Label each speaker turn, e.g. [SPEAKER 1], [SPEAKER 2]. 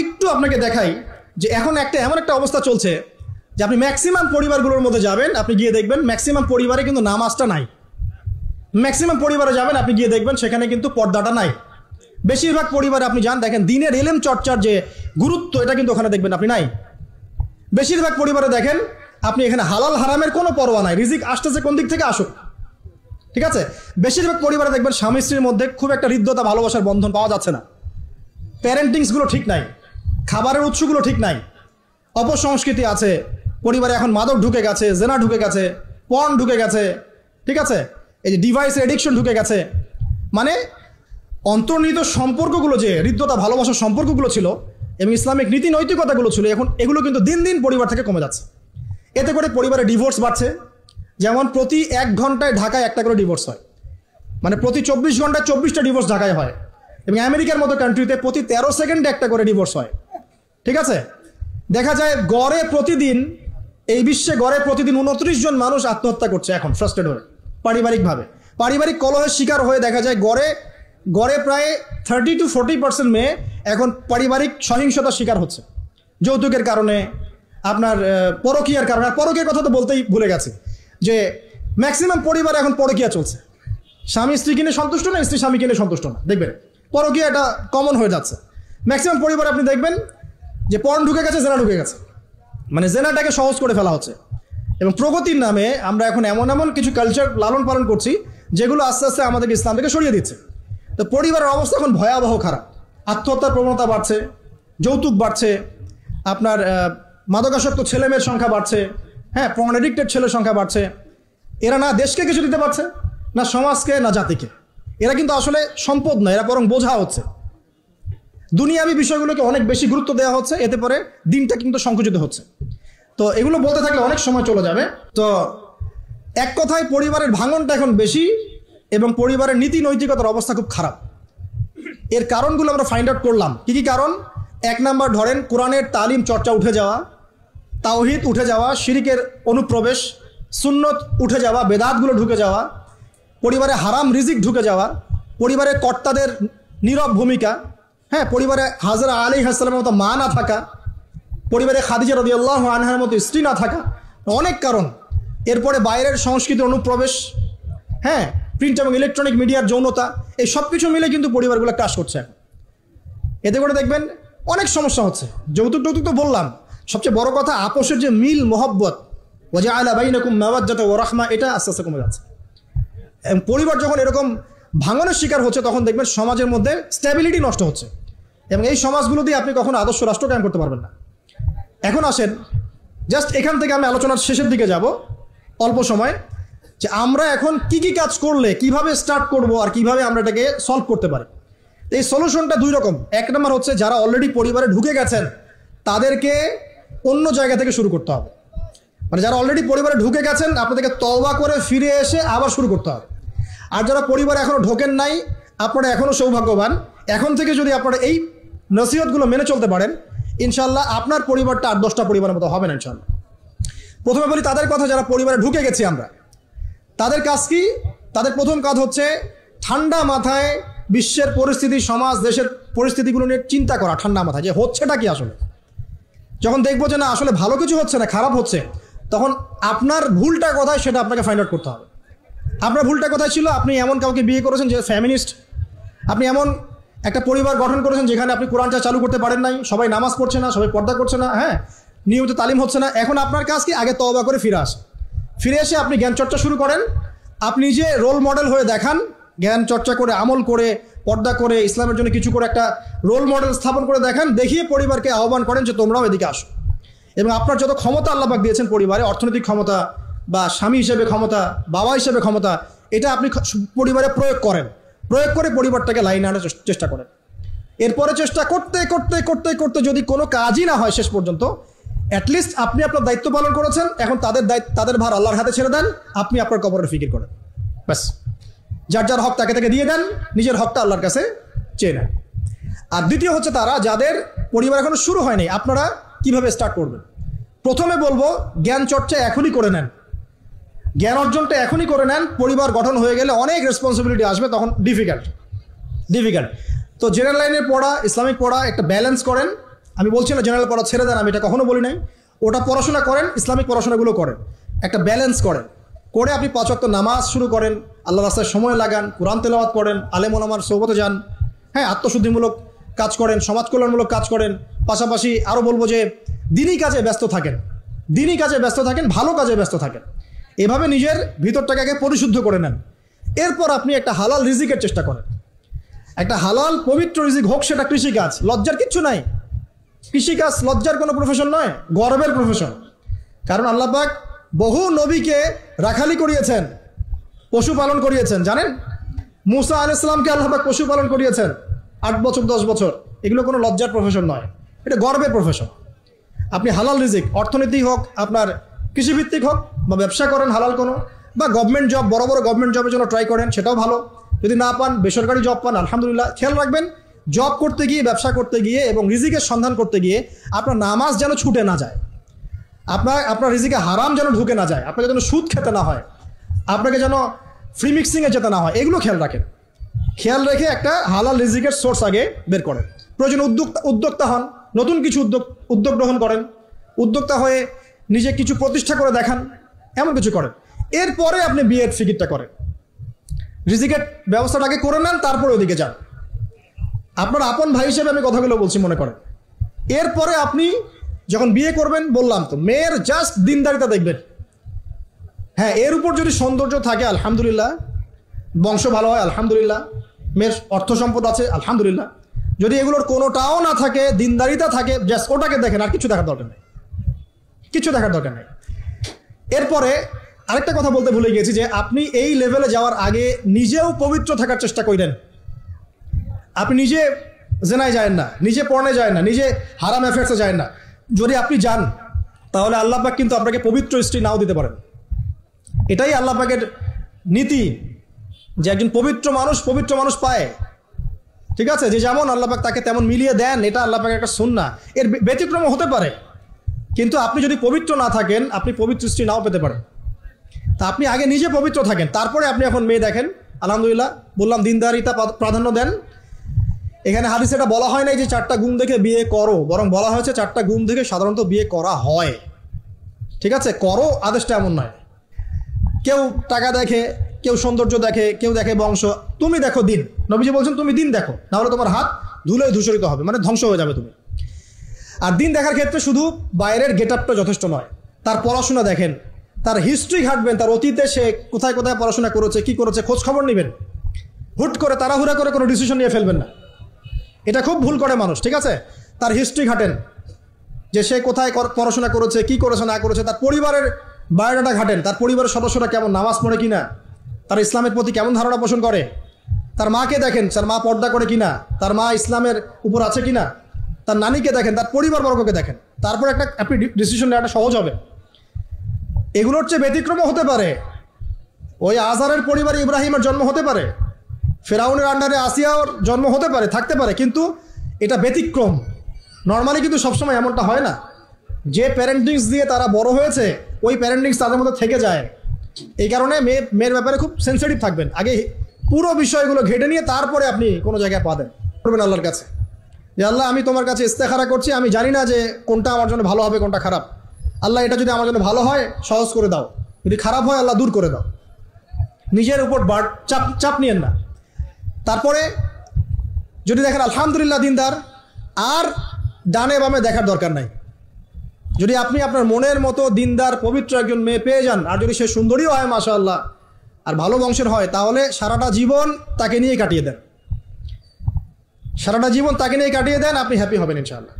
[SPEAKER 1] একটু আপনাকে দেখাই যে এখন এমন একটা অবস্থা চলছে যে আপনি ম্যাক্সিমাম পরিবারগুলোর মধ্যে যাবেন, আপনি গিয়ে দেখবেন ম্যাক্সিমাম পরিবারে কিন্তু নামাজটা নাই। ম্যাক্সিমাম পরিবারে যাবেন, আপনি গিয়ে দেখবেন সেখানে কিন্তু পর্দাটা নাই। বেশিরভাগ পরিবারে আপনি যান, দেখেন দিনের এলেম চর্চার যে গুরুত্ব এটা কিন্তু ওখানে দেখবেন আপনি নাই। বেশিরভাগ পরিবারে দেখেন আপনি এখানে হালাল হারামের কোনো পরোয়া নাই, রিজিক আসতেছে কোন দিক থেকে আসুক, ঠিক আছে। বেশিরভাগ পরিবারে দেখবেন স্বামী স্ত্রীর মধ্যে খুব একটা হৃদ্যতা ভালোবাসার বন্ধন পাওয়া যাচ্ছে না, প্যারেন্টিংসগুলো ঠিক নাই, খাবারের উৎসগুলো ঠিক নাই, অপসংস্কৃতি আছে পরিবারে, এখন মাদক ঢুকে গেছে, জেনা ঢুকে গেছে, পর্ন ঢুকে গেছে, ঠিক আছে, এই যে ডিভাইসের এডিকশন ঢুকে গেছে। মানে অন্তর্নিহিত সম্পর্কগুলো, যে হৃদ্যতা ভালোবাসার সম্পর্কগুলো ছিল এবং ইসলামিক নীতি নৈতিকতাগুলো ছিল, এখন এগুলো কিন্তু দিন দিন পরিবার থেকে কমে যাচ্ছে। এতে করে পরিবারে ডিভোর্স বাড়ছে। যেমন প্রতি 1 ঘন্টায় ঢাকায় একটা করে ডিভোর্স হয়, মানে প্রতি 24 ঘন্টায় 24টা ডিভোর্স ঢাকায় হয়, এবং আমেরিকার মতো কান্ট্রিতে প্রতি 13 সেকেন্ডে একটা করে ডিভোর্স হয়, ঠিক আছে। দেখা যায় গড়ে প্রতিদিন, এই বিশ্বে গড়ে প্রতিদিন 29 জন মানুষ আত্মহত্যা করছে এখন ফ্রাস্ট্রেট হয়ে, পারিবারিকভাবে, পারিবারিক কলহের শিকার হয়ে। দেখা যায় গড়ে প্রায় 30 to 40% মেয়ে এখন পারিবারিক সহিংসতার শিকার হচ্ছে, যৌতুকের কারণে, আপনার পরকীয়ার কারণে। আর পরকীয়ার কথা তো বলতেই ভুলে গেছে যে ম্যাক্সিমাম পরিবারে এখন পরকীয়া চলছে, স্বামী স্ত্রী কিনে সন্তুষ্ট না, স্ত্রী স্বামী কিনে সন্তুষ্ট না, দেখবেন পরকীয়া এটা কমন হয়ে যাচ্ছে ম্যাক্সিমাম পরিবারে। আপনি দেখবেন যে পর্ন ঢুকে গেছে, জেনা ঢুকে গেছে, মানে জেনাটাকে সহজ করে ফেলা হচ্ছে। এবং প্রগতির নামে আমরা এখন এমন কিছু কালচার লালন পালন করছি যেগুলো আস্তে আস্তে আমাদেরকে ইসলাম থেকে সরিয়ে দিচ্ছে। তো পরিবারের অবস্থা এখন ভয়াবহ খারাপ, আত্মহত্যার প্রবণতা বাড়ছে, যৌতুক বাড়ছে, আপনার মাদকাসক্ত ছেলেমেয়ের সংখ্যা বাড়ছে, হ্যাঁ, পর্ন এডিক্টেড ছেলের সংখ্যা বাড়ছে। এরা না দেশকে কিছু দিতে পারছে, না সমাজকে, না জাতিকে। এরা কিন্তু আসলে সম্পদ নয়, এরা বরং বোঝা হচ্ছে। দুনিয়াবি বিষয়গুলোকে অনেক বেশি গুরুত্ব দেওয়া হচ্ছে, এতে করে দিনটা কিন্তু সংকুচিত হচ্ছে। তো এগুলো বলতে থাকলে অনেক সময় চলে যাবে। তো এক কথায় পরিবারের ভাঙনটা এখন বেশি এবং পরিবারের নীতি নৈতিকতার অবস্থা খুব খারাপ। এর কারণগুলো আমরা ফাইন্ড আউট করলাম। কী কী কারণ? 1 নাম্বার ধরেন কোরআনের তালিম চর্চা উঠে যাওয়া, তাওহীদ উঠে যাওয়া, শিরিকের অনুপ্রবেশ, সুন্নত উঠে যাওয়া, বেদাতগুলো ঢুকে যাওয়া, পরিবারে হারাম রিজিক ঢুকে যাওয়া, পরিবারের কর্তাদের নীরব ভূমিকা, হ্যাঁ, পরিবারে হাজরা আলাইহিস সালামের মতো মা না থাকা, পরিবারে খাদিজা রাদিয়াল্লাহু আনহার মতো স্ত্রী না থাকা, অনেক কারণ। এরপরে বাইরের সংস্কৃতির অনুপ্রবেশ, হ্যাঁ, প্রিন্ট এবং ইলেকট্রনিক মিডিয়ার যৌনতা, এই সব কিছু মিলে কিন্তু পরিবারগুলো ক্রাশ করছে। এতে করে দেখবেন অনেক সমস্যা হচ্ছে। যৌতুক টৌতুক তো বললাম, সবচেয়ে বড় কথা আপোষের যে মিল মোহব্বত, ওয়াজআলা বাইনাকুম মাওয়াদ্দাতা ওয়া রাহমা, এটা আস্তে আস্তে কমে যাচ্ছে। এবং পরিবার যখন এরকম ভাঙনের শিকার হচ্ছে, তখন দেখবেন সমাজের মধ্যে স্ট্যাবিলিটি নষ্ট হচ্ছে, এবং এই সমাজগুলো দিয়ে আপনি কখনো আদর্শ রাষ্ট্র কায়েম করতে পারবেন না। এখন আসেন, জাস্ট এখান থেকে আমি আলোচনার শেষের দিকে যাব অল্প সময়, যে আমরা এখন কি কি কাজ করলে কিভাবে স্টার্ট করব আর কিভাবে আমরা এটাকে সলভ করতে পারি। এই সলিউশনটা 2 রকম। 1 নম্বর হচ্ছে যারা অলরেডি পরিবারে ঢুকে গেছেন তাদেরকে অন্য জায়গা থেকে শুরু করতে হবে। মানে যারা অলরেডি পরিবারে ঢুকে গেছেন আপনাদেরকে তওবা করে ফিরে এসে আবার শুরু করতে হবে। আর যারা পরিবারে এখনও ঢোকেন নাই, আপনারা এখনও সৌভাগ্যবান। এখন থেকে যদি আপনারা এই নসিহতগুলো মেনে চলতে পারেন, ইনশাল্লাহ আপনার পরিবারটা 8-10টা পরিবারের মতো হবে না ইনশাল্লাহ। প্রথমে বলি তাদের কথা, যারা পরিবারে ঢুকে গেছি আমরা, তাদের কাজ কি? তাদের প্রথম কাজ হচ্ছে ঠান্ডা মাথায় বিশ্বের পরিস্থিতি, সমাজ দেশের পরিস্থিতিগুলো নিয়ে চিন্তা করা, ঠান্ডা মাথায়, যে হচ্ছেটা কি আসলে। যখন দেখবো যে না আসলে ভালো কিছু হচ্ছে না, খারাপ হচ্ছে, তখন আপনার ভুলটা কোথায় সেটা আপনাকে ফাইন্ড আউট করতে হবে। আপনার ভুলটা কোথায় ছিল? আপনি এমন কাউকে বিয়ে করেছেন যে ফ্যামিনিস্ট, আপনি এমন একটা পরিবার গঠন করেছেন যেখানে আপনি কোরআনটা চালু করতে পারেন নাই, সবাই নামাজ পড়ছে না, সবাই পর্দা করছে না, হ্যাঁ, নিয়মিত তালিম হচ্ছে না। এখন আপনার কাজ কি? আগে তওবা করে ফিরে এসে আপনি জ্ঞান চর্চা শুরু করেন। আপনি যে রোল মডেল হয়ে দেখান, জ্ঞান চর্চা করে, আমল করে, পর্দা করে, ইসলামের জন্য কিছু করে একটা রোল মডেল স্থাপন করে দেখান, দেখিয়ে পরিবারকে আহ্বান করেন যে তোমরাও এদিকে আসো। এবং আপনার যত ক্ষমতা আল্লাহ পাক দিয়েছেন পরিবারে, অর্থনৈতিক ক্ষমতা বা স্বামী হিসেবে ক্ষমতা, বাবা হিসেবে ক্ষমতা, এটা আপনি পরিবারে প্রয়োগ করে পরিবারটাকে লাইনে আনার চেষ্টা করেন। এরপরে চেষ্টা করতে করতে করতে করতে যদি কোনো কাজই না হয় শেষ পর্যন্ত, অ্যাটলিস্ট আপনি আপনার দায়িত্ব পালন করেছেন। এখন তাদের ভার আল্লাহর হাতে ছেড়ে দেন, আপনি আপনার কবরের ফিকির করেন, ব্যাস। যার যার হক তাকে দিয়ে দেন, নিজের হকটা আল্লাহর কাছে চেয়ে নেন। আর দ্বিতীয় হচ্ছে তারা যাদের পরিবার এখনো শুরু হয়নি, আপনারা কিভাবে স্টার্ট করবেন। প্রথমে বলবো জ্ঞান চর্চা এখনই করে নেন, জ্ঞান অর্জনটা এখনই করে নেন। পরিবার গঠন হয়ে গেলে অনেক রেসপন্সিবিলিটি আসবে, তখন ডিফিকাল্ট। তো জেনারেল লাইনের পড়া, ইসলামিক পড়া একটা ব্যালেন্স করেন, আমি বলছি না জেনারেল পড়া ছেড়ে দেন, আমি এটা কখনো বলি নাই। ওটা পড়াশোনা করেন, ইসলামিক পড়াশোনাগুলো করেন, একটা ব্যালেন্স করেন, করে আপনি 5 ওয়াক্ত নামাজ শুরু করেন, আল্লাহ রাস্তায় সময় লাগান, কোরআন তেলাওয়াত করেন, আলেম ওলামার সোহবতে যান, হ্যাঁ, আত্মশুদ্ধিমূলক কাজ করেন, সমাজ কল্যাণমূলক কাজ করেন। পাশাপাশি আরও বলবো যে দিনই কাজে ব্যস্ত থাকেন, দিনই কাজে ব্যস্ত থাকেন, ভালো কাজে ব্যস্ত থাকেন। এভাবে নিজের ভিতরটাকে আগে পরিশুদ্ধ করে নেন। এরপর আপনি একটা হালাল রিজিকের চেষ্টা করেন, একটা হালাল পবিত্র রিজিক হোক, সেটা কৃষিকাজ। লজ্জার কিচ্ছু নাই, কৃষিকাজ লজ্জার কোনো প্রফেশন নয়, গর্বের প্রফেশন। কারণ আল্লাহ পাক বহু নবীকে রাখালি করিয়েছেন, পশুপালন করিয়েছেন। জানেন, মুসা আলাইহিস সালামকে আল্লাহ পাক পশুপালন করিয়েছেন 8 বছর 10 বছর। এগুলো কোনো লজ্জার প্রফেশন নয়, এটা গর্বের প্রফেশন। আপনি হালাল রিজিক, অর্থনীতি হোক, আপনার কৃষিভিত্তিক হোক, বা ব্যবসা করেন হালাল কোনো, বা গভর্নমেন্ট জব, বড় বড় গভর্নমেন্ট জবের জন্য ট্রাই করেন, সেটাও ভালো। যদি না পান, বেসরকারি জব পান, আলহামদুলিল্লাহ। খেয়াল রাখবেন, জব করতে গিয়ে, ব্যবসা করতে গিয়ে এবং রিজিকের সন্ধান করতে গিয়ে আপনার নামাজ যেন ছুটে না যায়, আপনার রিজিকে হারাম যেন ঢুকে না যায়, আপনাকে যেন সুদ খেতে না হয়, আপনাকে যেন ফ্রি মিক্সিংয়ে যেতে না হয়, এগুলো খেয়াল রাখেন। খেয়াল রেখে একটা হালাল রিজিকের সোর্স আগে বের করেন। প্রয়োজন উদ্যোক্তা হন, নতুন কিছু উদ্যোগ গ্রহণ করেন, উদ্যোক্তা হয়ে নিজে কিছু প্রতিষ্ঠা করে দেখান, এমন কিছু করেন। এরপরে আপনি বিয়ের ফিকিরটা করেন, রিজিকের ব্যবস্থাটাকে করে নেন, তারপরে ওদিকে যান। আপনার আপন ভাই হিসেবে আমি কথাগুলো বলছি, মনে করেন। এরপরে আপনি যখন বিয়ে করবেন, বললাম তো, মেয়ের জাস্ট দিনদারিতা দেখবেন। হ্যাঁ, এর উপর যদি সৌন্দর্য থাকে আলহামদুলিল্লাহ, বংশ ভালো হয় আলহামদুলিল্লাহ, মেয়ের অর্থ সম্পদ আছে আলহামদুলিল্লাহ। যদি এগুলোর কোনোটাও না থাকে, দিনদারিতা থাকে, জাস্ট ওটাকে দেখেন, আর কিছু দেখার দরকার নেই, কিছু দেখার দরকার নেই। এরপরে আরেকটা কথা বলতে ভুলে গিয়েছি, যে আপনি এই লেভেলে যাওয়ার আগে নিজেও পবিত্র থাকার চেষ্টা করেন। আপনি নিজে জেনায় যায় না, নিজে পর্নে যায় না, নিজে হারাম অ্যাফেয়ার্সে যায় না। যদি আপনি যান, তাহলে আল্লাহ পাক কিন্তু আপনাকে পবিত্র স্ত্রী নাও দিতে পারেন। এটাই আল্লাহ পাকের নীতি, যে একজন পবিত্র মানুষ পায়। ঠিক আছে, যে যেমন আল্লাহ পাক তাকে তেমন মিলিয়ে দেন, এটা আল্লাহ পাকের একটা সুন্নাহ। এর ব্যতিক্রম হতে পারে, কিন্তু আপনি যদি পবিত্র না থাকেন, আপনি পবিত্র স্ত্রী নাও পেতে পারেন। তা আপনি আগে নিজে পবিত্র থাকেন, তারপরে আপনি এখন মেয়ে দেখেন। আলহামদুলিল্লাহ, বললাম দিনদারিতা প্রাধান্য দেন। এখানে হাদিসে এটা বলা হয় নাই যে 4টা গুণ দেখে বিয়ে করো, বরং বলা হয়েছে 4টা গুণ দেখে সাধারণত বিয়ে করা হয়। ঠিক আছে, করো আদেশটা এমন নয়। কেউ টাকা দেখে, কেউ সৌন্দর্য দেখে, কেউ দেখে বংশ, তুমি দেখো দিন। নবীজি বলছেন তুমি দিন দেখো, নাহলে তোমার হাত ধুলোয় ধূসরিত হবে, মানে ধ্বংস হয়ে যাবে তুমি। আর দিন দেখার ক্ষেত্রে শুধু বাইরের গেট আপটা যথেষ্ট নয়, তার পড়াশোনা দেখেন, তার হিস্ট্রি ঘাটবেন, তার অতীতে সে কোথায় কোথায় পড়াশোনা করেছে, কি করেছে, খোঁজ খবর নেবেন। হুট করে তাড়াহুড়া করে কোনো ডিসিশন নিয়ে ফেলবেন না, এটা খুব ভুল করে মানুষ। ঠিক আছে, তার হিস্ট্রি ঘাটেন, যে সে কোথায় পড়াশোনা করেছে, কি করেছে না করেছে, তার পরিবারের বায়োডাটা ঘাটেন, তার পরিবারের সদস্যরা কেমন, নামাজ পড়ে কিনা, তার ইসলামের প্রতি কেমন ধারণা পোষণ করে। তার মাকে দেখেন, তার মা পর্দা করে কিনা, তার মা ইসলামের উপর আছে কিনা, তার নানিকে দেখেন, তার পরিবারবর্গকে দেখেন, তারপর আপনি ডিসিশন নেওয়াটা সহজ হবে। এগুলোর চেয়ে ব্যতিক্রমও হতে পারে। ওই আজারের পরিবারে ইব্রাহিমের জন্ম হতে পারে, ফেরাউনের আন্ডারে আসিয়ার জন্ম হতে পারে, থাকতে পারে, কিন্তু এটা ব্যতিক্রম। নর্মালি কিন্তু সবসময় এমনটা হয় না। যে প্যারেন্টিংস দিয়ে তারা বড় হয়েছে, ওই প্যারেন্টিংস তাদের মধ্যে থেকে যায়। এই কারণে মেয়ের ব্যাপারে খুব সেন্সিটিভ থাকবেন, আগে পুরো বিষয়গুলো ঘেটে নিয়ে তারপরে আপনি কোনো জায়গায় পা দেন করবেন আল্লাহর কাছে, যে আল্লাহ আমি তোমার কাছে ইস্তেখারা করছি, আমি জানি না যে কোনটা আমার জন্য ভালো হবে, কোনটা খারাপ। আল্লাহ এটা যদি আমার জন্য ভালো হয় সহজ করে দাও, যদি খারাপ হয় আল্লাহ দূর করে দাও। নিজের উপর চাপ নিয়েন না। তারপরে যদি দেখেন আলহামদুলিল্লাহ দিনদার, আর ডানে বামে দেখার দরকার নাই। যদি আপনি আপনার মনের মতো দিনদার পবিত্র একজন মেয়ে পেয়ে যান, আর যদি সে সুন্দরীও হয় মাশাআল্লাহ, আর ভালো বংশের হয়, তাহলে সারাটা জীবন তাকে নিয়ে কাটিয়ে দেন, সারাটা জীবন তাকে নিয়ে কাটিয়ে দেন, আপনি হ্যাপি হবেন ইনশাআল্লাহ।